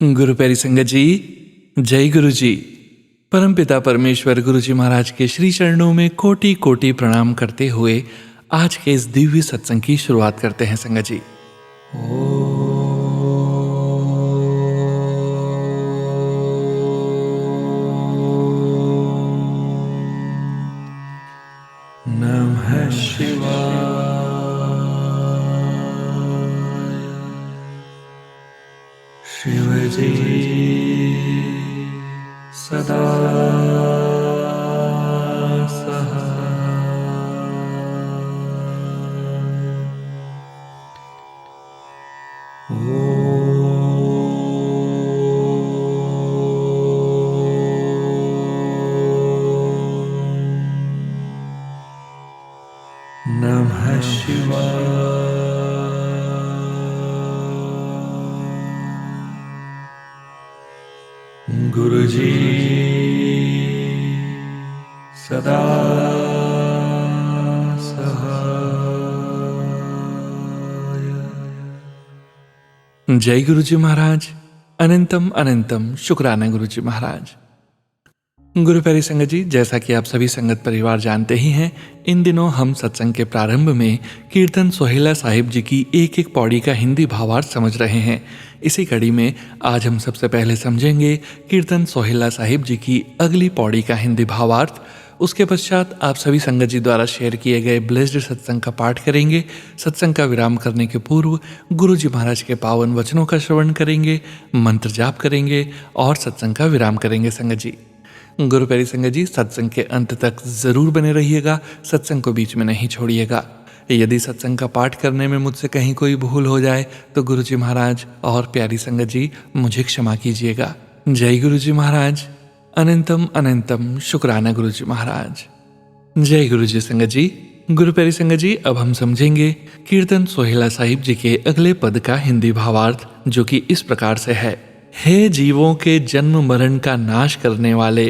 गुरु प्यारी संगत जी, जय गुरु जी। परमपिता परमेश्वर गुरु जी महाराज के श्री चरणों में कोटि कोटि प्रणाम करते हुए आज के इस दिव्य सत्संग की शुरुआत करते हैं संगत जी। नमः शिवाय। शिव जी सदा नमः शिवाय। गुरु जी सदा सहाय। जय गुरु जी महाराज। अनंतम अनंतम शुक्राना गुरु जी महाराज। गुरु प्यारी संगत जी, जैसा कि आप सभी संगत परिवार जानते ही हैं, इन दिनों हम सत्संग के प्रारंभ में कीर्तन सोहेला साहिब जी की एक एक पौड़ी का हिंदी भावार्थ समझ रहे हैं। इसी कड़ी में आज हम सबसे पहले समझेंगे कीर्तन सोहेला साहिब जी की अगली पौड़ी का हिंदी भावार्थ। उसके पश्चात आप सभी संगत जी द्वारा शेयर किए गए ब्लेस्ड सत्संग का पाठ करेंगे। सत्संग का विराम करने के पूर्व गुरु जी महाराज के पावन वचनों का श्रवण करेंगे, मंत्र जाप करेंगे और सत्संग का विराम करेंगे संगत जी। गुरु प्यारी संगत जी, सत्संग के अंत तक जरूर बने रहिएगा, सत्संग को बीच में नहीं छोड़िएगा। यदि सत्संग का पाठ करने में मुझसे कहीं कोई भूल हो जाए तो गुरु जी महाराज और प्यारी संगत जी मुझे क्षमा कीजिएगा। जय गुरु जी महाराज। अनंतम अनंतम शुक्राना गुरु जी महाराज। जय गुरु जी संगत जी। गुरु प्यारी संगत जी, अब हम समझेंगे कीर्तन सोहेला साहिब जी के अगले पद का हिंदी भावार्थ, जो कि इस प्रकार से है। हे जीवों के जन्म मरण का नाश करने वाले,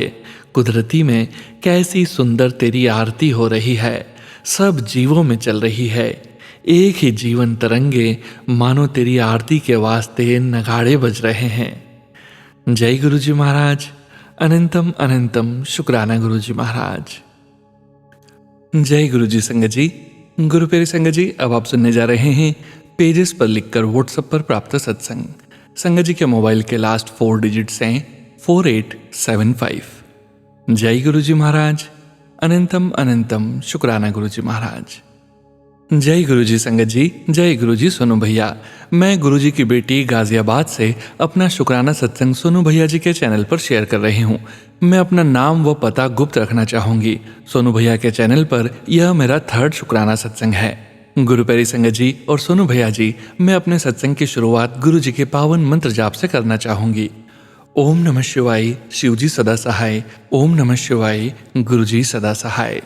कुदरती में कैसी सुंदर तेरी आरती हो रही है, सब जीवों में चल रही है। एक ही जीवन तरंगे मानो तेरी आरती के वास्ते नगाड़े बज रहे हैं। जय गुरु जी महाराज। अनंतम अनंतम शुक्राना गुरु जी महाराज। जय गुरु जी संगत जी। गुरु प्यारी संगत जी, अब आप सुनने जा रहे हैं पेजेस पर लिखकर व्हाट्सएप पर प्राप्त सत्संग। संगत जी के मोबाइल के लास्ट 4 डिजिट्स हैं 4875। जय गुरु जी महाराज। अनंतम अनंतम शुक्राना गुरु जी महाराज। जय गुरु जी संगत जी। जय गुरु जी सोनू भैया। मैं गुरु जी की बेटी गाजियाबाद से अपना शुक्राना सत्संग सोनू भैया जी के चैनल पर शेयर कर रही हूँ। मैं अपना नाम व पता गुप्त रखना चाहूँगी। सोनू भैया के चैनल पर यह मेरा 3rd शुक्राना सत्संग है। गुरु प्यारी संगत जी और सोनू भैया जी, मैं अपने सत्संग की शुरुआत गुरु जी के पावन मंत्र जाप से करना चाहूंगी। ओम नमः शिवाय, शिव जी सदा सहाय। ओम नमः शिवाय, गुरु जी सदा सहाय।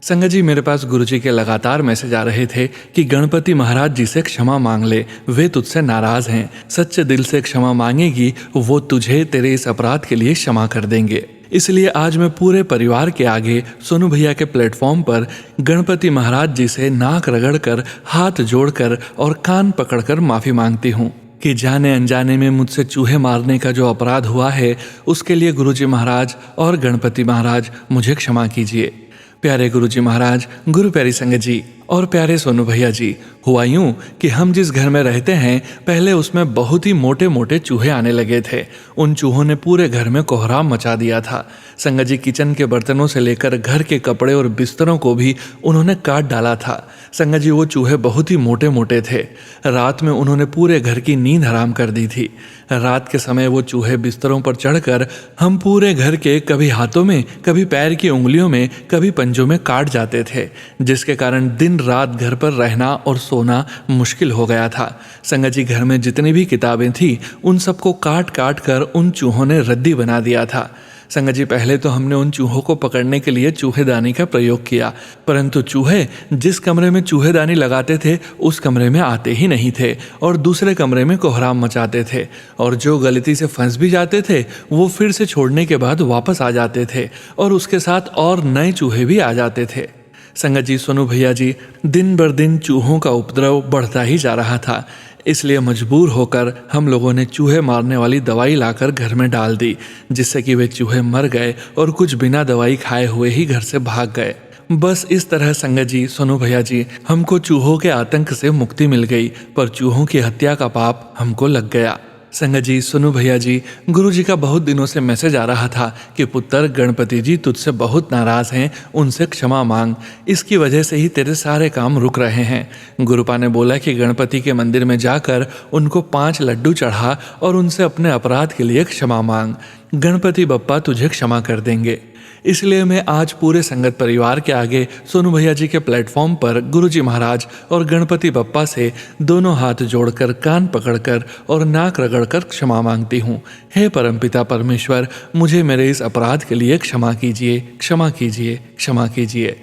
संगत जी, मेरे पास गुरु जी के लगातार मैसेज आ रहे थे कि गणपति महाराज जी से क्षमा मांग ले, वे तुझसे नाराज हैं। सच्चे दिल से क्षमा मांगेगी, वो तुझे तेरे इस अपराध के लिए क्षमा कर देंगे। इसलिए आज मैं पूरे परिवार के आगे सोनू भैया के प्लेटफॉर्म पर गणपति महाराज जी से नाक रगड़कर, हाथ जोड़कर और कान पकड़कर माफी मांगती हूँ कि जाने अनजाने में मुझसे चूहे मारने का जो अपराध हुआ है, उसके लिए गुरु जी महाराज और गणपति महाराज मुझे क्षमा कीजिए। प्यारे गुरु जी महाराज, गुरु प्यारी संगत जी और प्यारे सोनू भैया जी, हुआ यूं कि हम जिस घर में रहते हैं, पहले उसमें बहुत ही मोटे मोटे चूहे आने लगे थे। उन चूहों ने पूरे घर में कोहराम मचा दिया था। संगत जी, किचन के बर्तनों से लेकर घर के कपड़े और बिस्तरों को भी उन्होंने काट डाला था। संगत जी, वो चूहे बहुत ही मोटे मोटे थे। रात में उन्होंने पूरे घर की नींद हराम कर दी थी। रात के समय वो चूहे बिस्तरों पर चढ़कर हम पूरे घर के कभी हाथों में, कभी पैर की उंगलियों में, कभी पंजों में काट जाते थे, जिसके कारण दिन रात घर पर रहना और सोना मुश्किल हो गया था। संगत जी, घर में जितनी भी किताबें थी, उन सबको काट काट कर उन चूहों ने रद्दी बना दिया था। संगत जी, पहले तो हमने उन चूहों को पकड़ने के लिए चूहेदानी का प्रयोग किया, परंतु चूहे जिस कमरे में चूहेदानी लगाते थे उस कमरे में आते ही नहीं थे और दूसरे कमरे में कोहराम मचाते थे, और जो गलती से फंस भी जाते थे वो फिर से छोड़ने के बाद वापस आ जाते थे और उसके साथ और नए चूहे भी आ जाते थे। संगत जी, सोनू भैया जी, दिन बर दिन चूहों का उपद्रव बढ़ता ही जा रहा था। इसलिए मजबूर होकर हम लोगों ने चूहे मारने वाली दवाई लाकर घर में डाल दी, जिससे कि वे चूहे मर गए और कुछ बिना दवाई खाए हुए ही घर से भाग गए। बस इस तरह संगत जी, सोनू भैया जी, हमको चूहों के आतंक से मुक्ति मिल गई, पर चूहों की हत्या का पाप हमको लग गया। संगत जी, सोनू भैया जी, गुरु जी का बहुत दिनों से मैसेज आ रहा था कि पुत्र, गणपति जी तुझसे बहुत नाराज हैं, उनसे क्षमा मांग। इसकी वजह से ही तेरे सारे काम रुक रहे हैं। गुरुपा ने बोला कि गणपति के मंदिर में जाकर उनको 5 लड्डू चढ़ा और उनसे अपने अपराध के लिए क्षमा मांग। गणपति बप्पा तुझे क्षमा कर देंगे। इसलिए मैं आज पूरे संगत परिवार के आगे सोनू भैया जी के प्लेटफॉर्म पर गुरुजी महाराज और गणपति बप्पा से दोनों हाथ जोड़कर, कान पकड़कर और नाक रगड़कर क्षमा मांगती हूँ। हे परमपिता परमेश्वर, मुझे मेरे इस अपराध के लिए क्षमा कीजिए, क्षमा कीजिए, क्षमा कीजिए।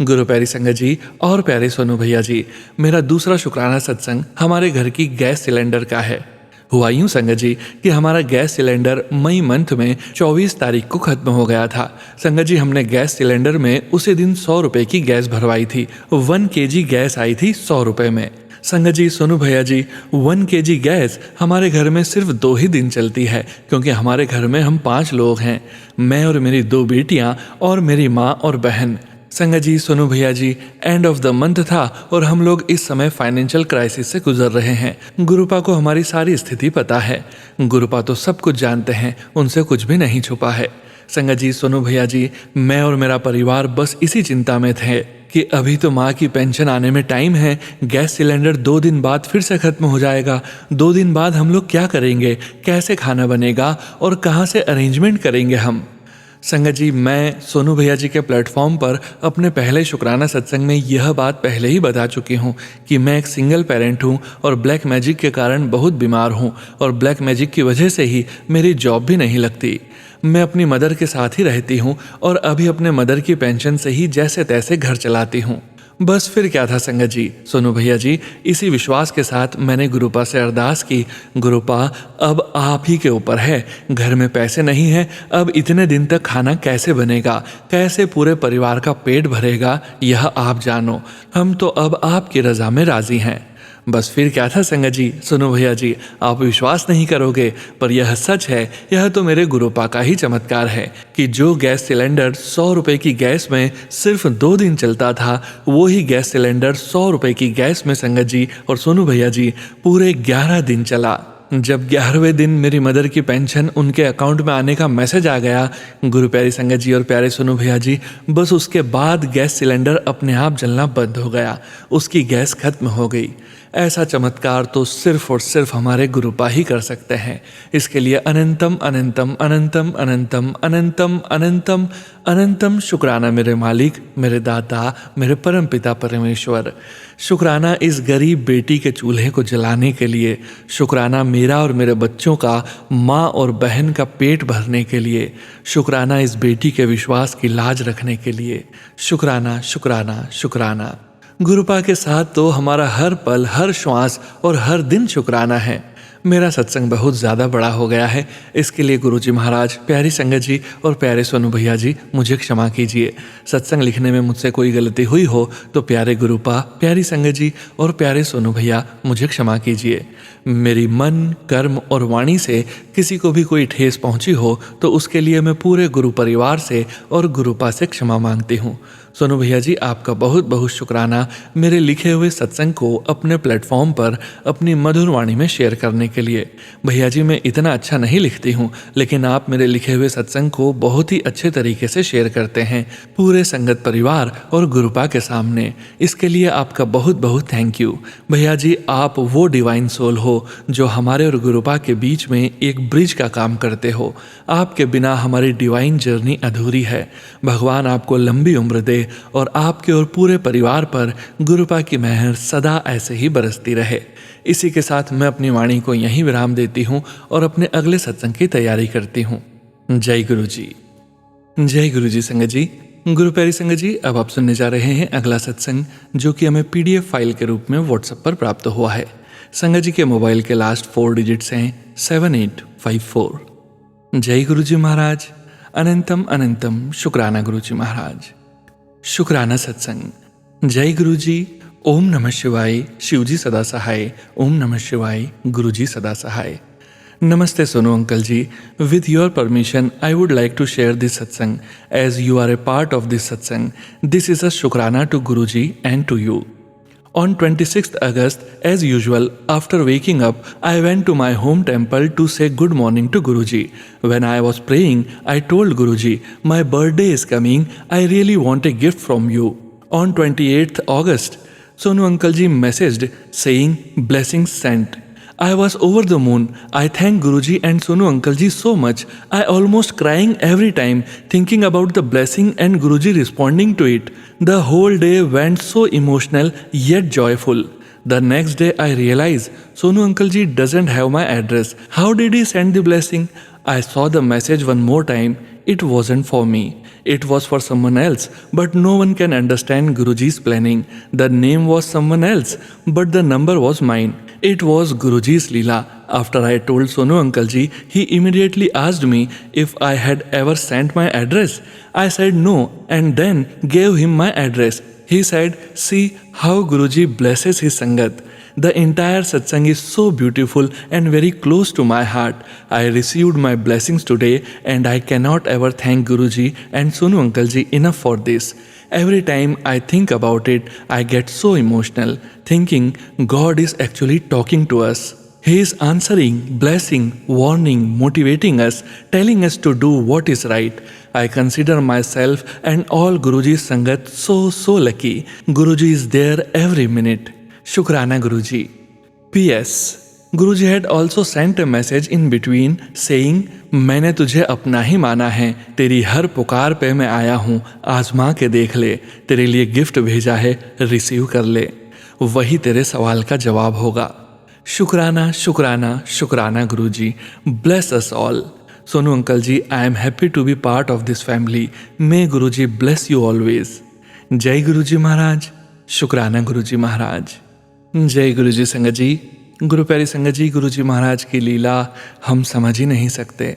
गुरु प्यारी संगत जी और प्यारे सोनू भैया जी, मेरा दूसरा शुक्राना सत्संग हमारे घर की गैस सिलेंडर का है। हुआ यूं संगत जी कि हमारा गैस सिलेंडर मई मंथ में 24 तारीख को खत्म हो गया था। संगत जी, हमने गैस सिलेंडर में उसी दिन 100 रुपए की गैस भरवाई थी। 1 kg गैस आई थी 100 रुपए में। संगत जी, सोनू भैया जी, 1 kg गैस हमारे घर में सिर्फ 2 ही दिन चलती है, क्योंकि हमारे घर में हम 5 लोग हैं, मैं और मेरी 2 बेटियां और मेरी माँ और बहन। संगत जी, सोनू भैया जी, एंड ऑफ द मंथ था और हम लोग इस समय फाइनेंशियल क्राइसिस से गुजर रहे हैं। गुरुपा को हमारी सारी स्थिति पता है। गुरुपा तो सब कुछ जानते हैं, उनसे कुछ भी नहीं छुपा है। संगत जी, सोनू भैया जी, मैं और मेरा परिवार बस इसी चिंता में थे कि अभी तो माँ की पेंशन आने में टाइम है, गैस सिलेंडर 2 दिन बाद फिर से खत्म हो जाएगा। 2 दिन बाद हम लोग क्या करेंगे, कैसे खाना बनेगा और कहाँ से अरेंजमेंट करेंगे हम। संगत जी, मैं सोनू भैया जी के प्लेटफॉर्म पर अपने पहले शुक्राना सत्संग में यह बात पहले ही बता चुकी हूँ कि मैं एक सिंगल पेरेंट हूँ और ब्लैक मैजिक के कारण बहुत बीमार हूँ और ब्लैक मैजिक की वजह से ही मेरी जॉब भी नहीं लगती। मैं अपनी मदर के साथ ही रहती हूँ और अभी अपने मदर की पेंशन से ही जैसे तैसे घर चलाती हूँ। बस फिर क्या था संगत जी, सोनू भैया जी, इसी विश्वास के साथ मैंने गुरुपा से अरदास की, गुरुपा अब आप ही के ऊपर है, घर में पैसे नहीं है, अब इतने दिन तक खाना कैसे बनेगा, कैसे पूरे परिवार का पेट भरेगा, यह आप जानो, हम तो अब आपकी रजा में राजी हैं। बस फिर क्या था संगत जी, सोनू भैया जी, आप विश्वास नहीं करोगे पर यह सच है। यह तो मेरे गुरुपा का ही चमत्कार है कि जो गैस सिलेंडर 100 रुपए की गैस में सिर्फ 2 दिन चलता था, वो ही गैस सिलेंडर 100 रुपए की गैस में संगत जी और सोनू भैया जी पूरे 11 दिन चला। जब 11वें दिन मेरी मदर की पेंशन उनके अकाउंट में आने का मैसेज आ गया, गुरु प्यारी संगत जी और प्यारे सोनू भैया जी, बस उसके बाद गैस सिलेंडर अपने आप जलना बंद हो गया, उसकी गैस खत्म हो गई। ऐसा चमत्कार तो सिर्फ और सिर्फ हमारे गुरुपा ही कर सकते हैं। इसके लिए अनंतम अनंतम अनंतम अनंतम अनंतम अनंतम अनंतम शुक्राना मेरे मालिक, मेरे दाता, मेरे परम पिता परमेश्वर। शुक्राना इस गरीब बेटी के चूल्हे को जलाने के लिए, शुक्राना मेरा और मेरे बच्चों का, माँ और बहन का पेट भरने के लिए, शुक्राना इस बेटी के विश्वास की लाज रखने के लिए। शुक्राना शुक्राना शुक्राना। गुरुपा के साथ तो हमारा हर पल, हर श्वास और हर दिन शुक्राना है। मेरा सत्संग बहुत ज़्यादा बड़ा हो गया है, इसके लिए गुरुजी महाराज, प्यारी संगत जी और प्यारे सोनू भैया जी मुझे क्षमा कीजिए। सत्संग लिखने में मुझसे कोई गलती हुई हो तो प्यारे गुरुपा, प्यारी संगत जी और प्यारे सोनू भैया मुझे क्षमा कीजिए। मेरी मन, कर्म और वाणी से किसी को भी कोई ठेस पहुंची हो तो उसके लिए मैं पूरे गुरु परिवार से और गुरुपा से क्षमा मांगती हूँ। सोनू भैया जी, आपका बहुत बहुत शुक्राना मेरे लिखे हुए सत्संग को अपने प्लेटफॉर्म पर अपनी मधुर वाणी में शेयर करने के लिए। भैया जी, मैं इतना अच्छा नहीं लिखती हूँ, लेकिन आप मेरे लिखे हुए सत्संग को बहुत ही अच्छे तरीके से शेयर करते हैं पूरे संगत परिवार और गुरुपा के सामने। इसके लिए आपका बहुत बहुत थैंक यू। भैया जी, आप वो डिवाइन सोल हो जो हमारे और गुरुपा के बीच में एक ब्रिज का काम करते हो। आपके बिना हमारी डिवाइन जर्नी अधूरी है। भगवान आपको लंबी उम्र दे और आपके और पूरे परिवार पर गुरुपा की मेहर सदा ऐसे ही बरसती रहे। इसी के साथ मैं अपनी वाणी को यहीं विराम देती हूँ और अपने अगले सत्संग की तैयारी करती हूँ। जय गुरु जी। जय गुरु जी। संगत जी, गुरु प्यारी संगत जी, अब आप सुनने जा रहे हैं अगला सत्संग, जो कि हमें PDF फाइल के रूप में व्हाट्सएप पर प्राप्त हुआ है। संगत जी के मोबाइल के लास्ट 4 डिजिट्स हैं 7854। जय गुरु जी महाराज। अनंतम अनंतम शुक्राना गुरु जी महाराज। शुक्राना सत्संग जय गुरु जी। ओम नमः शिवाय। शिवजी सदा सहाय। ओम नमः शिवाय। गुरुजी सदा सहाय। नमस्ते Sonu uncle ji. With your permission I would like to share this satsang as you are a part of this satsang. This is a shukrana to Guru ji and to you. On 26th August, as usual, after waking up, I went to my home temple to say good morning to Guruji. When I was praying, I told Guruji, my birthday is coming, I really want a gift from you. On 28th August, Sonu Uncle ji messaged saying blessings sent. I was over the moon. I thank Guruji and Sonu Uncle ji so much. I almost crying every time thinking about the blessing and Guruji responding to it. The whole day went so emotional yet joyful. The next day I realized Sonu Uncle ji doesn't have my address. How did he send the blessing? I saw the message one more time. It wasn't for me. It was for someone else, but no one can understand Guruji's planning. The name was someone else, but the number was mine. It was Guruji's Leela. After I told Sonu Uncle ji, he immediately asked me if I had ever sent my address. I said no and then gave him my address. He said, see how Guruji blesses his Sangat. The entire satsang is so beautiful and very close to my heart. I received my blessings today and I cannot ever thank Guruji and Sonu Uncle ji enough for this. Every time I think about it, I get so emotional, thinking God is actually talking to us. He is answering, blessing, warning, motivating us, telling us to do what is right. I consider myself and all Guruji's Sangat so lucky. Guruji is there every minute. Shukrana Guruji. P.S. Guruji had also sent a message in between saying, मैंने तुझे अपना ही माना है, तेरी हर पुकार पे मैं आया हूँ, आजमा के देख ले, तेरे लिए गिफ्ट भेजा है, रिसीव कर ले, वही तेरे सवाल का जवाब होगा। शुक्राना शुक्राना शुक्राना Guruji. Bless us all. Sonu uncle ji, I am happy to be part of this family. May Guruji bless you always. जय गुरुजी महाराज। शुक्राना गुरुजी महाराज। जय गुरुजी संगत जी। गुरु प्यारी संगत जी, गुरुजी महाराज की लीला हम समझ ही नहीं सकते।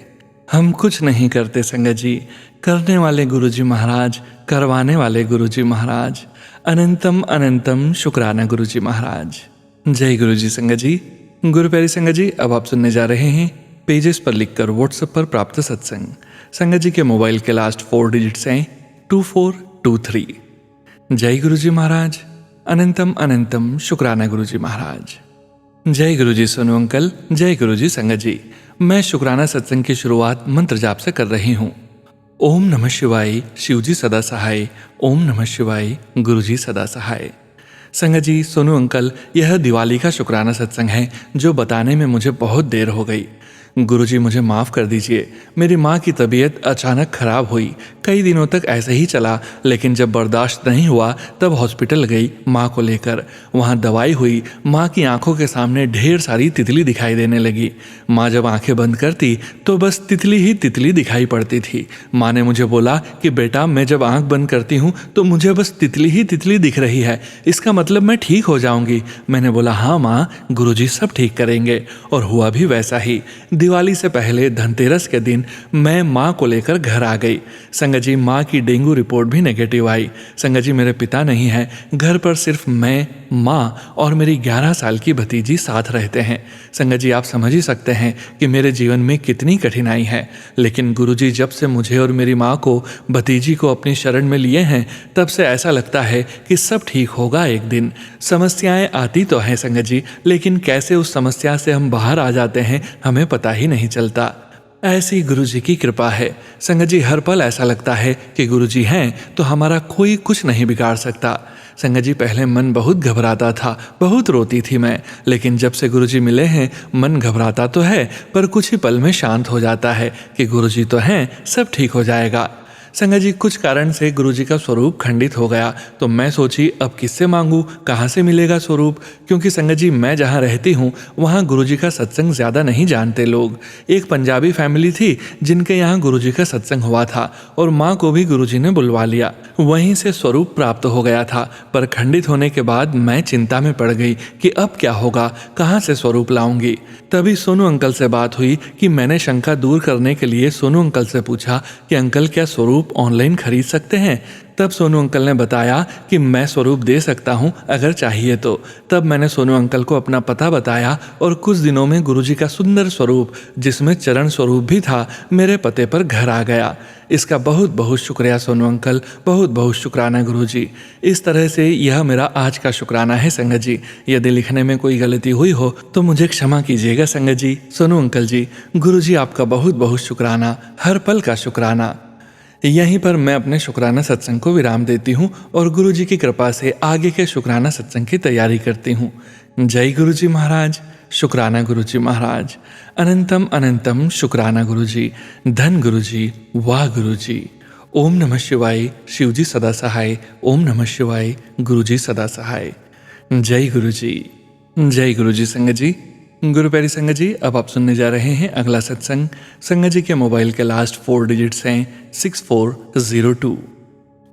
हम कुछ नहीं करते संगत जी, करने वाले गुरुजी महाराज, करवाने वाले गुरुजी महाराज। अनंतम अनंतम शुक्राना गुरुजी महाराज। जय गुरुजी संगत जी। गुरु प्यारी संगत जी, अब आप सुनने जा रहे हैं पेजेस पर लिखकर व्हाट्सएप पर प्राप्त सत्संग। संगत जी के मोबाइल के लास्ट 4 डिजिट्स हैं 2423। जय गुरुजी महाराज। अनंतम अनंतम शुक्राना गुरुजी महाराज। जय गुरुजी सोनू अंकल। जय गुरुजी संगत जी। मैं शुक्राना सत्संग की शुरुआत मंत्र जाप से कर रही हूँ। ओम नमः शिवाय। शिवजी सदा सहाय। ओम नमः शिवाय। गुरुजी सदा सहाय। संगत जी, सोनू अंकल, यह दिवाली का शुक्राना सत्संग है जो बताने में मुझे बहुत देर हो गई। गुरुजी मुझे माफ़ कर दीजिए। मेरी माँ की तबीयत अचानक ख़राब हुई। कई दिनों तक ऐसे ही चला, लेकिन जब बर्दाश्त नहीं हुआ तब हॉस्पिटल गई माँ को लेकर। वहाँ दवाई हुई। माँ की आंखों के सामने ढेर सारी तितली दिखाई देने लगी। माँ जब आंखें बंद करती तो बस तितली ही तितली दिखाई पड़ती थी। माँ ने मुझे बोला कि बेटा, मैं जब आंख बंद करती हूँ तो मुझे बस तितली ही तितली दिख रही है, इसका मतलब मैं ठीक हो जाऊँगी। मैंने बोला हाँ माँ, गुरुजी सब ठीक करेंगे। और हुआ भी वैसा ही। दिवाली से पहले धनतेरस के दिन मैं माँ को लेकर घर आ गई। संगत जी, माँ की डेंगू रिपोर्ट भी नेगेटिव आई। संगत जी, मेरे पिता नहीं है, घर पर सिर्फ मैं, माँ और मेरी 11 साल की भतीजी साथ रहते हैं। संगत जी, आप समझ ही सकते हैं कि मेरे जीवन में कितनी कठिनाई है, लेकिन गुरुजी जब से मुझे और मेरी माँ को, भतीजी को अपनी शरण में लिए हैं, तब से ऐसा लगता है कि सब ठीक होगा एक दिन। समस्याएं आती तो हैं संगत जी, लेकिन कैसे उस समस्या से हम बाहर आ जाते हैं हमें पता ही नहीं चलता। ऐसी गुरुजी की कृपा है। संगत जी, हर पल ऐसा लगता है कि गुरुजी हैं तो हमारा कोई कुछ नहीं बिगाड़ सकता। संगत जी, पहले मन बहुत घबराता था, बहुत रोती थी मैं, लेकिन जब से गुरुजी मिले हैं मन घबराता तो है पर कुछ ही पल में शांत हो जाता है कि गुरुजी तो हैं, सब ठीक हो जाएगा। संगत जी, कुछ कारण से गुरुजी का स्वरूप खंडित हो गया तो मैं सोची अब किससे मांगू, कहाँ से मिलेगा स्वरूप। क्योंकि संगत जी, मैं जहाँ रहती हूँ वहाँ गुरुजी का सत्संग ज़्यादा नहीं जानते लोग। एक पंजाबी फैमिली थी जिनके यहाँ गुरुजी का सत्संग हुआ था और माँ को भी गुरुजी ने बुलवा लिया। वहीं से स्वरूप प्राप्त हो गया था, पर खंडित होने के बाद मैं चिंता में पड़ गई कि अब क्या होगा, कहाँ से स्वरूप लाऊंगी। तभी सोनू अंकल से बात हुई कि मैंने शंका दूर करने के लिए सोनू अंकल से पूछा कि अंकल, क्या स्वरूप ऑनलाइन खरीद सकते हैं। तब सोनू अंकल ने बताया कि मैं स्वरूप दे सकता हूँ अगर चाहिए तो। तब मैंने सोनू अंकल को अपना पता बताया और कुछ दिनों में गुरुजी का सुंदर स्वरूप, जिसमें चरण स्वरूप भी था, मेरे पते पर घर आ गया। इसका बहुत बहुत शुक्रिया सोनू अंकल, बहुत बहुत शुक्राना गुरुजी। इस तरह से यह मेरा आज का शुक्राना है संगत जी। यदि लिखने में कोई गलती हुई हो तो मुझे क्षमा कीजिएगा संगत जी। सोनू अंकल जी, गुरुजी आपका बहुत बहुत शुक्राना, हर पल का शुक्राना। यहीं पर मैं अपने शुक्राना सत्संग को विराम देती हूँ और गुरुजी की कृपा से आगे के शुक्राना सत्संग की तैयारी करती हूँ। जय गुरुजी महाराज, शुक्राना गुरुजी महाराज, अनंतम अनंतम शुक्राना गुरुजी, धन गुरुजी, वाह गुरुजी। ओम नमः शिवाय, शिवजी सदा सहाय। ओम नमः शिवाय, गुरुजी सदा सहाय। जय गुरुजी, जय गुरुजी। संगत जी, गुरु प्यारी संगत जी, अब आप सुनने जा रहे हैं अगला सत्संग। संगत जी के मोबाइल के लास्ट 4 डिजिट्स हैं 6402।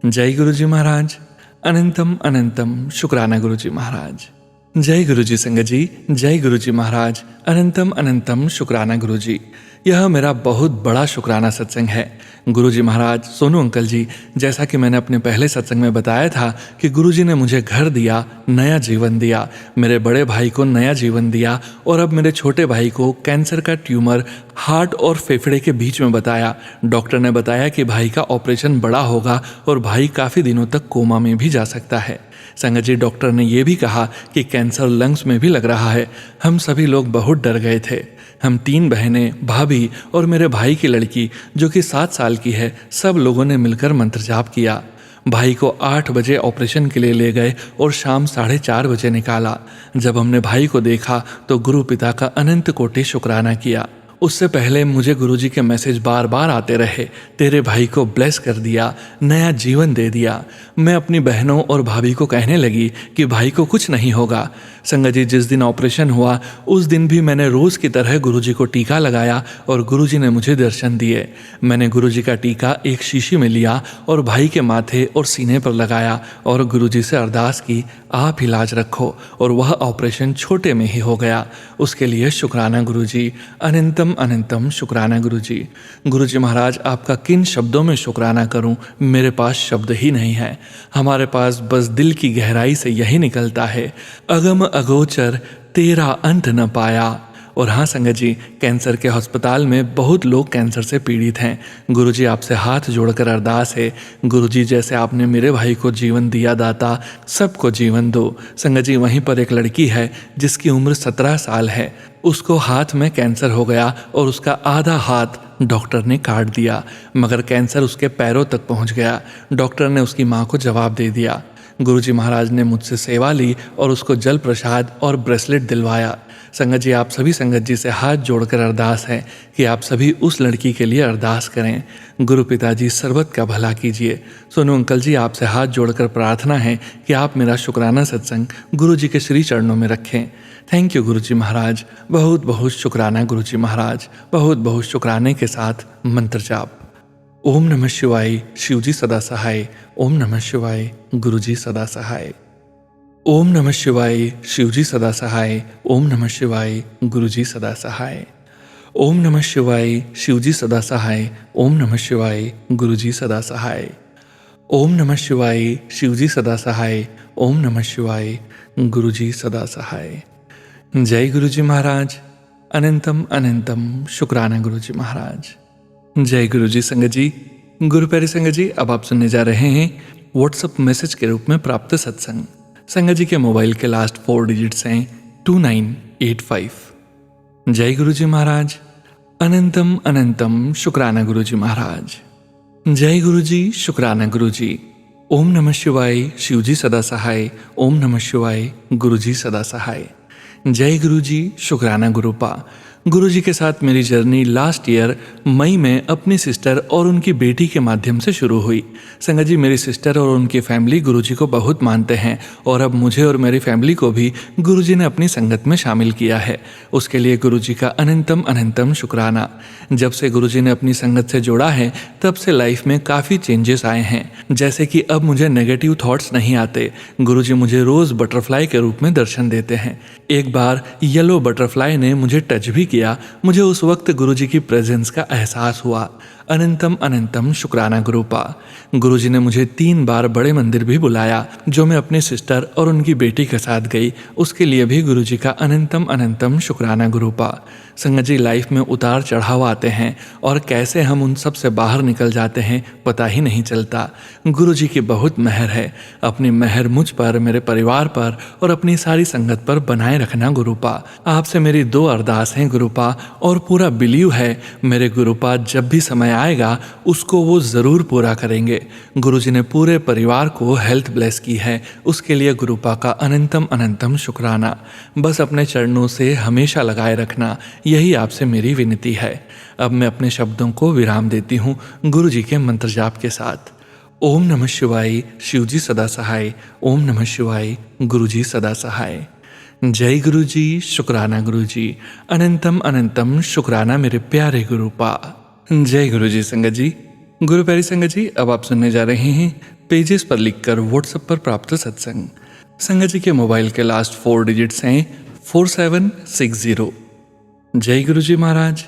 जय गुरुजी महाराज, अनंतम अनंतम शुक्राना गुरुजी महाराज। जय गुरुजी संगत जी, जय गुरुजी महाराज, अनंतम अनंतम शुक्राना गुरुजी। यह मेरा बहुत बड़ा शुक्राना सत्संग है। गुरुजी महाराज, सोनू अंकल जी, जैसा कि मैंने अपने पहले सत्संग में बताया था कि गुरुजी ने मुझे घर दिया, नया जीवन दिया, मेरे बड़े भाई को नया जीवन दिया और अब मेरे छोटे भाई को कैंसर का ट्यूमर हार्ट और फेफड़े के बीच में बताया। डॉक्टर ने बताया कि भाई का ऑपरेशन बड़ा होगा और भाई काफ़ी दिनों तक कोमा में भी जा सकता है। संगत जी, डॉक्टर ने यह भी कहा कि कैंसर लंग्स में भी लग रहा है। हम सभी लोग बहुत डर गए थे। हम 3 बहनें, भाभी और मेरे भाई की लड़की जो कि 7 साल की है, सब लोगों ने मिलकर मंत्र जाप किया। भाई को 8 बजे ऑपरेशन के लिए ले गए और शाम 4:30 बजे निकाला। जब हमने भाई को देखा तो गुरु पिता का अनंत कोटि शुक्राना किया। उससे पहले मुझे गुरुजी के मैसेज बार बार आते रहे, तेरे भाई को ब्लेस कर दिया, नया जीवन दे दिया। मैं अपनी बहनों और भाभी को कहने लगी कि भाई को कुछ नहीं होगा। संगत जी, जिस दिन ऑपरेशन हुआ उस दिन भी मैंने रोज़ की तरह गुरुजी को टीका लगाया और गुरुजी ने मुझे दर्शन दिए। मैंने गुरुजी का टीका एक शीशी में लिया और भाई के माथे और सीने पर लगाया और गुरुजी से अरदास की, आप इलाज रखो, और वह ऑपरेशन छोटे में ही हो गया। उसके लिए शुक्राना गुरुजी, अनंतम अनंतम शुक्राना गुरुजी। गुरुजी महाराज, आपका किन शब्दों में शुक्राना करूं, मेरे पास शब्द ही नहीं है। हमारे पास बस दिल की गहराई से यही निकलता है, अगम अगोचर तेरा अंत न पाया। और हाँ संगत जी, कैंसर के अस्पताल में बहुत लोग कैंसर से पीड़ित हैं। गुरुजी, आपसे हाथ जोड़कर अरदास है, गुरुजी जैसे आपने मेरे भाई को जीवन दिया दाता, सबको जीवन दो। संगत जी, वहीं पर एक लड़की है जिसकी उम्र 17 साल है। उसको हाथ में कैंसर हो गया और उसका आधा हाथ डॉक्टर ने काट दिया, मगर कैंसर उसके पैरों तक पहुंच गया। डॉक्टर ने उसकी माँ को जवाब दे दिया। गुरुजी महाराज ने मुझसे सेवा ली और उसको जल प्रसाद और ब्रेसलेट दिलवाया। संगत जी, आप सभी संगत जी से हाथ जोड़कर अरदास है कि आप सभी उस लड़की के लिए अरदास करें। गुरु पिताजी, सर्वत का भला कीजिए। सोनू अंकल जी, आपसे हाथ जोड़कर प्रार्थना है कि आप मेरा शुक्राना सत्संग गुरुजी के श्री चरणों में रखें। थैंक यू गुरुजी महाराज, बहुत बहुत शुक्राना गुरुजी महाराज, बहुत बहुत शुक्राने के साथ मंत्र जाप। ओम नमः शिवाय, शिवजी सदा सहाय। ओम नमः शिवाय, गुरुजी सदा सहाय। ओम नमः शिवाय, शिवजी सदा सहाय। ओम नमः शिवाय, गुरुजी सदा सहाय। ओम नमः शिवाय, शिवजी सदा सहाय। ओम नमः शिवाय, गुरुजी सदा सहाय। ओम नमः शिवाय, शिवजी सदा सहाय। ओम नमः शिवाय, गुरुजी सदा सहाय। जय गुरुजी महाराज, अनंतम अनंतम शुक्राना गुरुजी महाराज। जय गुरुजी। संगत जी, गुरु प्यारी संगत जी, अब आप सुनने जा रहे हैं व्हाट्सएप मैसेज के रूप में प्राप्त सत्संग। संगत जी के मोबाइल के लास्ट 4 डिजिट्स हैं 2985। जय गुरुजी महाराज, अनंतम अनंतम शुक्राना गुरुजी महाराज। जय गुरुजी, शुक्राना गुरुजी। ओम नमः शिवाय, शिवजी सदा सहाय। ओम नमः शिवाय, गुरुजी सदा सहाय। जय गुरुजी, शुक्राना गुरुपा। गुरुजी के साथ मेरी जर्नी लास्ट ईयर मई में अपनी सिस्टर और उनकी बेटी के माध्यम से शुरू हुई। संगत जी, मेरी सिस्टर और उनकी फैमिली गुरुजी को बहुत मानते हैं और अब मुझे और मेरी फैमिली को भी गुरुजी ने अपनी संगत में शामिल किया है। उसके लिए गुरुजी का अनंतम अनंतम शुक्राना। जब से गुरुजी ने अपनी संगत से जोड़ा है तब से लाइफ में काफ़ी चेंजेस आए हैं, जैसे कि अब मुझे नेगेटिव थॉट्स नहीं आते। गुरुजी मुझे रोज़ बटरफ्लाई के रूप में दर्शन देते हैं। एक बार येलो बटरफ्लाई ने मुझे टच भी किया, मुझे उस वक्त गुरुजी की प्रेजेंस का एहसास हुआ। अनंतम अनंतम शुक्राना गुरुपा। गुरुजी ने मुझे 3 बार बड़े मंदिर भी बुलाया, जो मैं अपनी सिस्टर और उनकी बेटी के साथ गई। उसके लिए भी गुरुजी का अनंतम अनंतम शुक्राना गुरुपा। संगत जी, लाइफ में उतार चढ़ाव आते हैं और कैसे हम उन सब से बाहर निकल जाते हैं पता ही नहीं चलता। गुरुजी की बहुत मेहर है। अपनी मेहर मुझ पर, मेरे परिवार पर और अपनी सारी संगत पर बनाए रखना गुरुपा। आपसे मेरी 2 अरदास हैं गुरुपा, और पूरा बिलीव है मेरे गुरुपा जब भी समय आएगा उसको वो ज़रूर पूरा करेंगे। गुरुजी ने पूरे परिवार को हेल्थ ब्लेस की है, उसके लिए गुरुपा का अनंतम अनंतम शुक्राना। बस अपने चरणों से हमेशा लगाए रखना, यही आपसे मेरी विनती है। अब मैं अपने शब्दों को विराम देती हूँ गुरुजी के मंत्र जाप के साथ। ओम नमः शिवाय, शिवजी सदा सहाय। ओम नमः शिवाय, गुरुजी सदा सहाय। जय गुरुजी, शुक्राना गुरुजी, अनंतम अनंतम शुक्राना मेरे प्यारे गुरुपा। जय गुरुजी। संगत जी, गुरु प्यारी संगत जी, अब आप सुनने जा रहे हैं पेजेस पर लिखकर व्हाट्सएप पर प्राप्त सत्संग। संगत जी के मोबाइल के लास्ट 4 डिजिट्स हैं 4760। जय गुरुजी महाराज,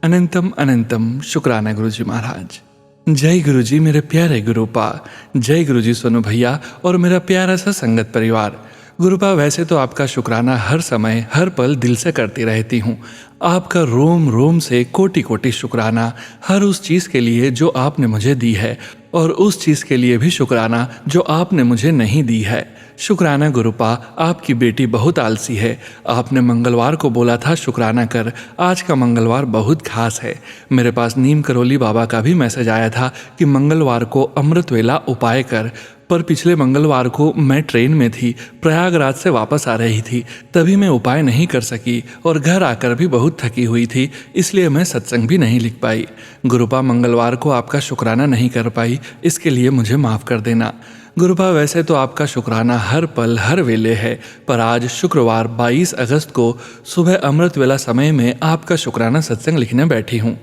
अनंतम अनंतम शुक्राना गुरुजी महाराज। जय गुरुजी मेरे प्यारे गुरुपा। जय गुरुजी सोनू भैया और मेरा प्यारा सा संगत परिवार। गुरुपा, वैसे तो आपका शुक्राना हर समय हर पल दिल से करती रहती हूँ। आपका रोम रोम से कोटि कोटि शुक्राना, हर उस चीज़ के लिए जो आपने मुझे दी है और उस चीज़ के लिए भी शुक्राना जो आपने मुझे नहीं दी है। शुक्राना गुरुपा, आपकी बेटी बहुत आलसी है। आपने मंगलवार को बोला था शुक्राना कर, आज का मंगलवार बहुत खास है। मेरे पास नीम करोली बाबा का भी मैसेज आया था कि मंगलवार को अमृत वेला उपाय कर, पर पिछले मंगलवार को मैं ट्रेन में थी, प्रयागराज से वापस आ रही थी, तभी मैं उपाय नहीं कर सकी और घर आकर भी बहुत थकी हुई थी, इसलिए मैं सत्संग भी नहीं लिख पाई। गुरुपा, मंगलवार को आपका शुक्राना नहीं कर पाई, इसके लिए मुझे माफ़ कर देना। गुरुपा, वैसे तो आपका शुक्राना हर पल हर वेले है, पर आज शुक्रवार 22 अगस्त को सुबह अमृत वेला समय में आपका शुक्राना सत्संग लिखने बैठी हूँ।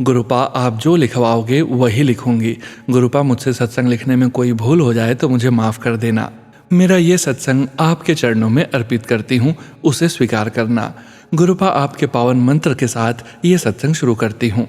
गुरुपा, आप जो लिखवाओगे वही लिखूंगी। गुरुपा, मुझसे सत्संग लिखने में कोई भूल हो जाए तो मुझे माफ़ कर देना। मेरा ये सत्संग आपके चरणों में अर्पित करती हूँ, उसे स्वीकार करना। गुरुपा, आपके पावन मंत्र के साथ ये सत्संग शुरू करती हूँ।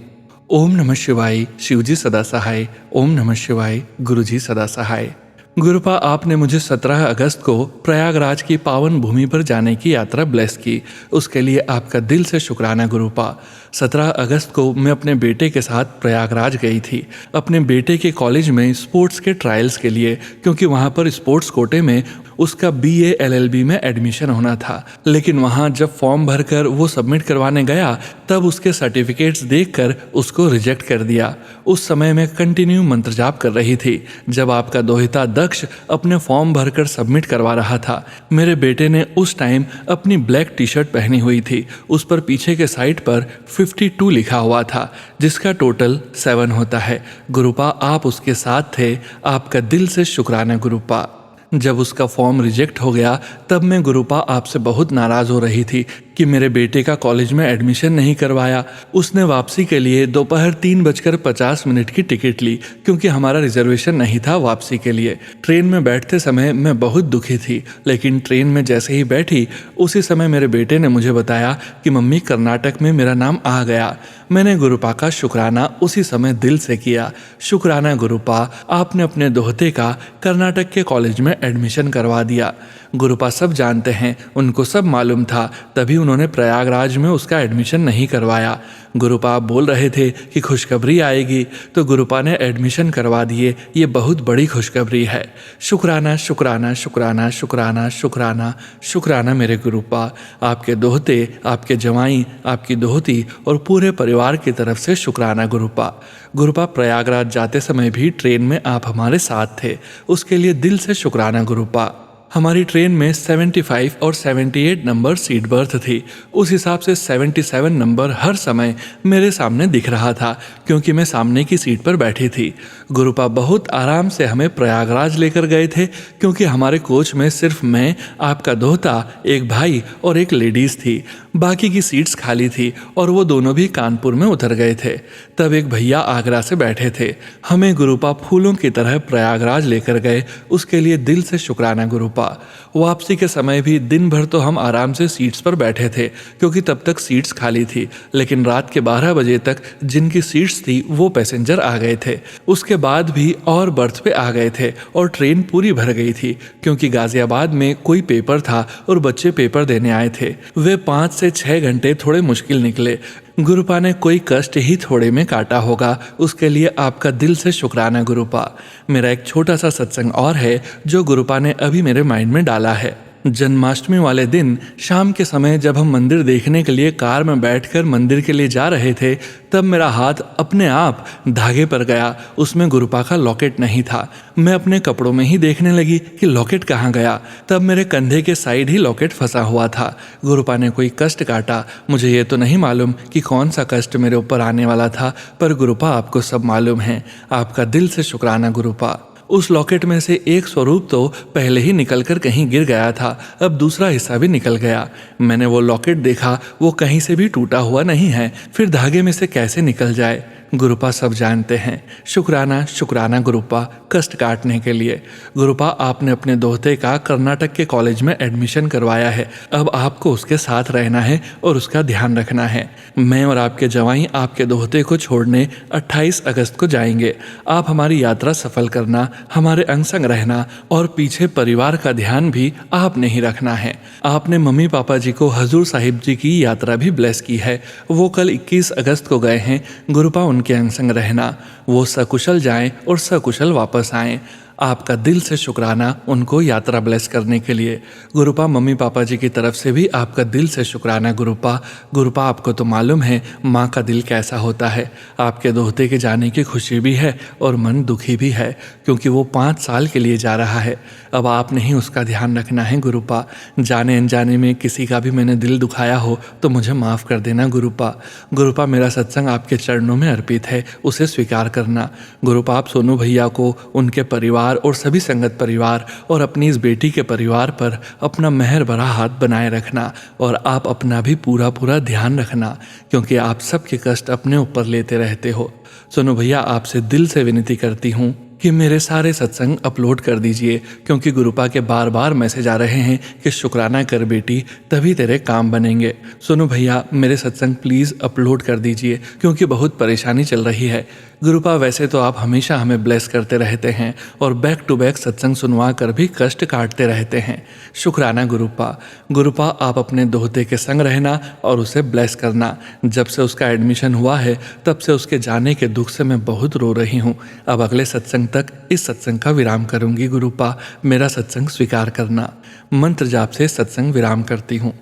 ओम नमः शिवाय, शिवजी सदा सहाय। ओम नमः शिवाय, गुरुजी सदा सहाय। गुरुपा, आपने मुझे 17 अगस्त को प्रयागराज की पावन भूमि पर जाने की यात्रा ब्लेस की, उसके लिए आपका दिल से शुक्राना गुरुपा। 17 अगस्त को मैं अपने बेटे के साथ प्रयागराज गई थी, अपने बेटे के कॉलेज में स्पोर्ट्स के ट्रायल्स के लिए, क्योंकि वहाँ पर स्पोर्ट्स कोटे में उसका BA LLB में एडमिशन होना था। लेकिन वहाँ जब फॉर्म भरकर वो सबमिट करवाने गया तब उसके सर्टिफिकेट्स देखकर उसको रिजेक्ट कर दिया। उस समय मैं कंटिन्यू मंत्र जाप कर रही थी जब आपका दोहिता दक्ष अपने फॉर्म भरकर सबमिट करवा रहा था। मेरे बेटे ने उस टाइम अपनी ब्लैक टी-शर्ट पहनी हुई थी, उस पर पीछे के साइड पर 52 लिखा हुआ था, जिसका टोटल 7 होता है। गुरुपा, आप उसके साथ थे, आपका दिल से शुक्राना गुरुपा। जब उसका फॉर्म रिजेक्ट हो गया तब मैं गुरुपा आपसे बहुत नाराज़ हो रही थी कि मेरे बेटे का कॉलेज में एडमिशन नहीं करवाया। उसने वापसी के लिए दोपहर 3:50 की टिकट ली, क्योंकि हमारा रिजर्वेशन नहीं था वापसी के लिए। ट्रेन में बैठते समय मैं बहुत दुखी थी, लेकिन ट्रेन में जैसे ही बैठी उसी समय मेरे बेटे ने मुझे बताया कि मम्मी, कर्नाटक में मेरा नाम आ गया। मैंने गुरुपा का शुक्राना उसी समय दिल से किया। शुक्राना गुरुपा, आपने अपने दोहते का कर्नाटक के कॉलेज में एडमिशन करवा दिया। गुरुपा सब जानते हैं, उनको सब मालूम था, तभी उन्होंने प्रयागराज में उसका एडमिशन नहीं करवाया। गुरुपा आप बोल रहे थे कि खुशखबरी आएगी, तो गुरुपा ने एडमिशन करवा दिए। ये बहुत बड़ी खुशखबरी है। शुक्राना शुक्राना शुक्राना शुक्राना शुक्राना शुक्राना मेरे गुरुपा। आपके दोहते, आपके जवाई, आपकी दोहती और पूरे परिवार की तरफ से शुक्राना गुरुपा। गुरुपा, प्रयागराज जाते समय भी ट्रेन में आप हमारे साथ थे, उसके लिए दिल से शुक्राना गुरुपा। हमारी ट्रेन में 75 और 78 नंबर सीट बर्थ थी। उस हिसाब से 77 नंबर हर समय मेरे सामने दिख रहा था, क्योंकि मैं सामने की सीट पर बैठी थी। गुरुपा बहुत आराम से हमें प्रयागराज लेकर गए थे, क्योंकि हमारे कोच में सिर्फ मैं, आपका दोहता, एक भाई और एक लेडीज़ थी। बाकी की सीट्स खाली थी और वो दोनों भी कानपुर में उतर गए थे। तब एक भैया आगरा से बैठे थे। हमें गुरुपा फूलों की तरह प्रयागराज लेकर गए, उसके लिए दिल से शुक्राना गुरुपा। गुरुपा। वापसी के समय भी दिन भर तो हम आराम से सीट्स पर बैठे थे क्योंकि तब तक सीट्स खाली थी, लेकिन रात के 12 बजे तक जिनकी सीट्स थी वो पैसेंजर आ गए थे। उसके बाद भी और बर्थ पे आ गए थे और ट्रेन पूरी भर गई थी क्योंकि गाजियाबाद में कोई पेपर था और बच्चे पेपर देने आए थे। वे 5 से 6 घंटे थोड़े मुश्किल निकले। गुरुपा ने कोई कष्ट ही थोड़े में काटा होगा, उसके लिए आपका दिल से शुक्राना गुरुपा। मेरा एक छोटा सा सत्संग और है जो गुरुपा ने अभी मेरे माइंड में डाला है। जन्माष्टमी वाले दिन शाम के समय जब हम मंदिर देखने के लिए कार में बैठकर मंदिर के लिए जा रहे थे, तब मेरा हाथ अपने आप धागे पर गया। उसमें गुरुपा का लॉकेट नहीं था। मैं अपने कपड़ों में ही देखने लगी कि लॉकेट कहाँ गया। तब मेरे कंधे के साइड ही लॉकेट फंसा हुआ था। गुरुपा ने कोई कष्ट काटा। मुझे ये तो नहीं मालूम कि कौन सा कष्ट मेरे ऊपर आने वाला था, पर गुरुपा आपको सब मालूम है। आपका दिल से शुक्राना गुरुपा। उस लॉकेट में से एक स्वरूप तो पहले ही निकलकर कहीं गिर गया था, अब दूसरा हिस्सा भी निकल गया। मैंने वो लॉकेट देखा, वो कहीं से भी टूटा हुआ नहीं है, फिर धागे में से कैसे निकल जाए। गुरुपा सब जानते हैं। शुक्राना शुक्राना गुरुपा, कष्ट काटने के लिए। गुरुपा आपने अपने दोहते का कर्नाटक के कॉलेज में एडमिशन करवाया है। अब आपको उसके साथ रहना है और उसका ध्यान रखना है। मैं और आपके जवाई आपके दोहते को छोड़ने 28 अगस्त को जाएंगे। आप हमारी यात्रा सफल करना, हमारे अंग संग रहना और पीछे परिवार का ध्यान भी आपने ही रखना है। आपने मम्मी पापा जी को हजूर साहिब जी की यात्रा भी ब्लेस की है। वो कल 21 अगस्त को गए हैं। गुरुपा उनके अंग संग रहना, वो सकुशल जाएं और सकुशल वापस आएं। आपका दिल से शुक्राना उनको यात्रा ब्लेस करने के लिए। गुरुपा मम्मी पापा जी की तरफ से भी आपका दिल से शुक्राना गुरुपा। गुरुपा आपको तो मालूम है माँ का दिल कैसा होता है। आपके दोहते के जाने की खुशी भी है और मन दुखी भी है क्योंकि वो 5 साल के लिए जा रहा है। अब आपने ही उसका ध्यान रखना है गुरुपा। जाने अनजाने में किसी का भी मैंने दिल दुखाया हो तो मुझे माफ़ कर देना गुरुपा। गुरुपा मेरा सत्संग आपके चरणों में अर्पित है, उसे स्वीकार करना। गुरुपा आप सोनू भैया को, उनके परिवार और सभी संगत परिवार और अपनी इस बेटी के परिवार पर अपना मेहर भरा हाथ बनाए रखना और आप अपना भी पूरा पूरा ध्यान रखना क्योंकि आप सबके कष्ट अपने ऊपर लेते रहते हो। सोनू भैया आपसे दिल से विनती करती हूँ कि मेरे सारे सत्संग अपलोड कर दीजिए क्योंकि गुरुपा के बार बार मैसेज आ रहे हैं कि शुक्राना कर बेटी, तभी तेरे काम बनेंगे। सोनू भैया मेरे सत्संग प्लीज़ अपलोड कर दीजिए क्योंकि बहुत परेशानी चल रही है। गुरुपा वैसे तो आप हमेशा हमें ब्लेस करते रहते हैं और बैक टू बैक सत्संग सुनवा कर भी कष्ट काटते रहते हैं। शुक्राना गुरुपा। गुरुपा आप अपने दोहते के संग रहना और उसे ब्लेस करना। जब से उसका एडमिशन हुआ है तब से उसके जाने के दुख से मैं बहुत रो रही हूँ। अब अगले सत्संग तक इस सत्संग का विराम करूंगी गुरुपा, मेरा सत्संग स्वीकार करना। मंत्र जाप से सत्संग विराम करती हूँ।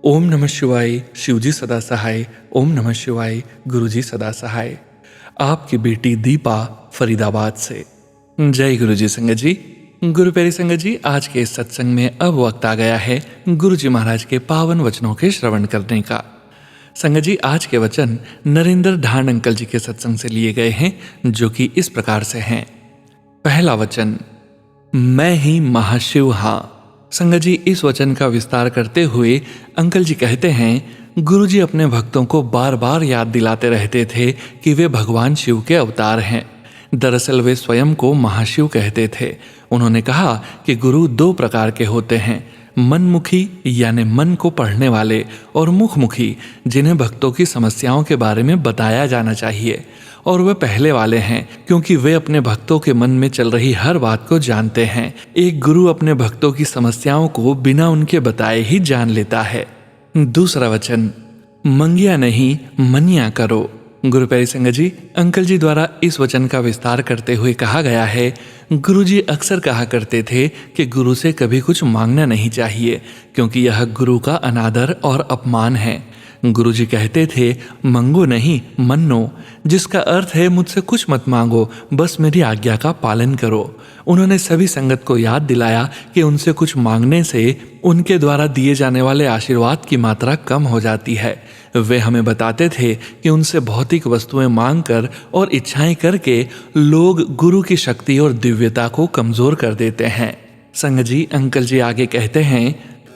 ओम नमः शिवाय, शिवजी सदा सहाय। ओम नमः शिवाय, गुरुजी सदा सहाय। आपकी बेटी दीपा, फरीदाबाद से। जय गुरुजी संगत जी। गुरु प्यारी संगत जी, आज के इस सत्संग में अब वक्त आ गया है गुरुजी महाराज के पावन वचनों के श्रवण करने का। संगत जी, आज के वचन नरेंद्र ढांड अंकल जी के सत्संग से लिए गए हैं जो कि इस प्रकार से हैं। पहला वचन, मैं ही महाशिव हाँ। संगत जी, इस वचन का विस्तार करते हुए अंकल जी कहते हैं, गुरुजी अपने भक्तों को बार बार याद दिलाते रहते थे कि वे भगवान शिव के अवतार हैं। दरअसल वे स्वयं को महाशिव कहते थे। उन्होंने कहा कि गुरु 2 प्रकार के होते हैं, मनमुखी यानी मन को पढ़ने वाले और मुखमुखी जिन्हें भक्तों की समस्याओं के बारे में बताया जाना चाहिए। और वे पहले वाले हैं क्योंकि वे अपने भक्तों के मन में चल रही हर बात को जानते हैं। एक गुरु अपने भक्तों की समस्याओं को बिना उनके बताए ही जान लेता है। दूसरा वचन, मंगिया नहीं मनिया करो। गुरु प्यारी संगत जी, अंकल जी द्वारा इस वचन का विस्तार करते हुए कहा गया है, गुरुजी अक्सर कहा करते थे कि गुरु से कभी कुछ मांगना नहीं चाहिए क्योंकि यह गुरु का अनादर और अपमान है। गुरुजी कहते थे, मंगो नहीं मन्नो, जिसका अर्थ है मुझसे कुछ मत मांगो, बस मेरी आज्ञा का पालन करो। उन्होंने सभी संगत को याद दिलाया कि उनसे कुछ मांगने से उनके द्वारा दिए जाने वाले आशीर्वाद की मात्रा कम हो जाती है। वे हमें बताते थे कि उनसे भौतिक वस्तुएं मांगकर और इच्छाएं करके लोग गुरु की शक्ति और दिव्यता को कमजोर कर देते हैं। संगत जी, अंकल जी आगे कहते हैं,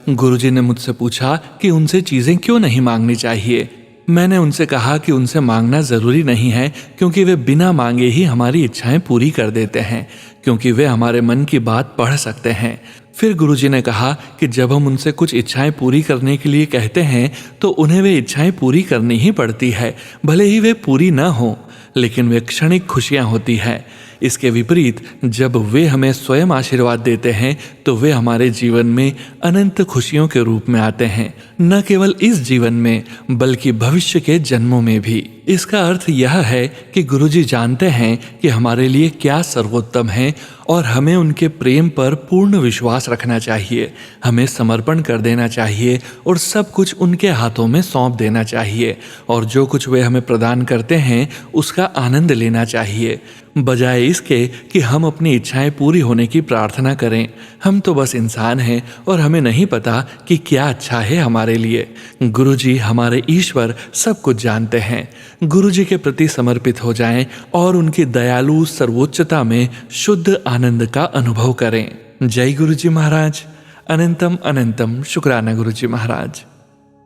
गुरुजी ने मुझसे पूछा कि उनसे चीजें क्यों नहीं मांगनी चाहिए। मैंने उनसे कहा कि उनसे मांगना जरूरी नहीं है क्योंकि वे बिना मांगे ही हमारी इच्छाएं पूरी कर देते हैं, क्योंकि वे हमारे मन की बात पढ़ सकते हैं। फिर गुरुजी ने कहा कि जब हम उनसे कुछ इच्छाएं पूरी करने के लिए कहते हैं तो उन्हें वे इच्छाएं पूरी करनी ही पड़ती है, भले ही वे पूरी ना हो, लेकिन वे क्षणिक खुशियां होती है। इसके विपरीत जब वे हमें स्वयं आशीर्वाद देते हैं तो वे हमारे जीवन में अनंत खुशियों के रूप में आते हैं, न केवल इस जीवन में बल्कि भविष्य के जन्मों में भी। इसका अर्थ यह है कि गुरुजी जानते हैं कि हमारे लिए क्या सर्वोत्तम है और हमें उनके प्रेम पर पूर्ण विश्वास रखना चाहिए, हमें समर्पण कर देना चाहिए और सब कुछ उनके हाथों में सौंप देना चाहिए, और जो कुछ वे हमें प्रदान करते हैं उसका आनंद लेना चाहिए, बजाय इसके कि हम अपनी इच्छाएं पूरी होने की प्रार्थना करें। हम तो बस इंसान हैं और हमें नहीं पता कि क्या अच्छा है हमारे लिए। गुरुजी हमारे ईश्वर सब कुछ जानते हैं। गुरुजी के प्रति समर्पित हो जाएं और उनकी दयालु सर्वोच्चता में शुद्ध आनंद का अनुभव करें। जय गुरुजी महाराज। अनंतम अनंतम शुक्राना गुरुजी महाराज।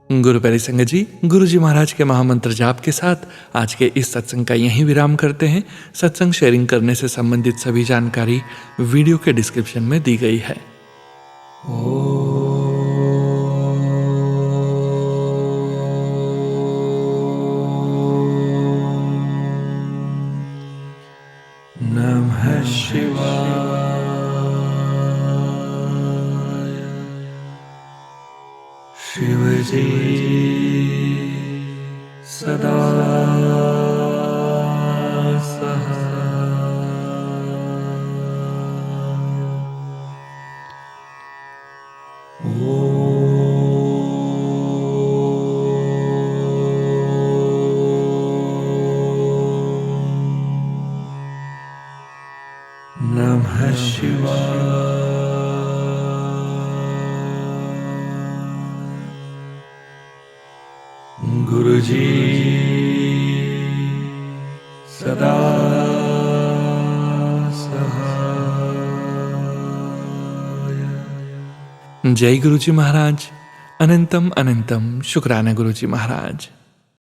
गुरु प्यारी संगत जी, गुरुजी महाराज के महामंत्र जाप के साथ आज के इस सत्संग का यहीं विराम करते हैं। सत्संग शेयरिंग करने से संबंधित सभी जानकारी वीडियो के डिस्क्रिप्शन में दी गई है। नमः शिवाय। शिवजी सदा नमः शिवाय। गुरुजी सदा सहाय। जय गुरुजी महाराज। अनंतम अनंतम शुक्राना गुरुजी महाराज।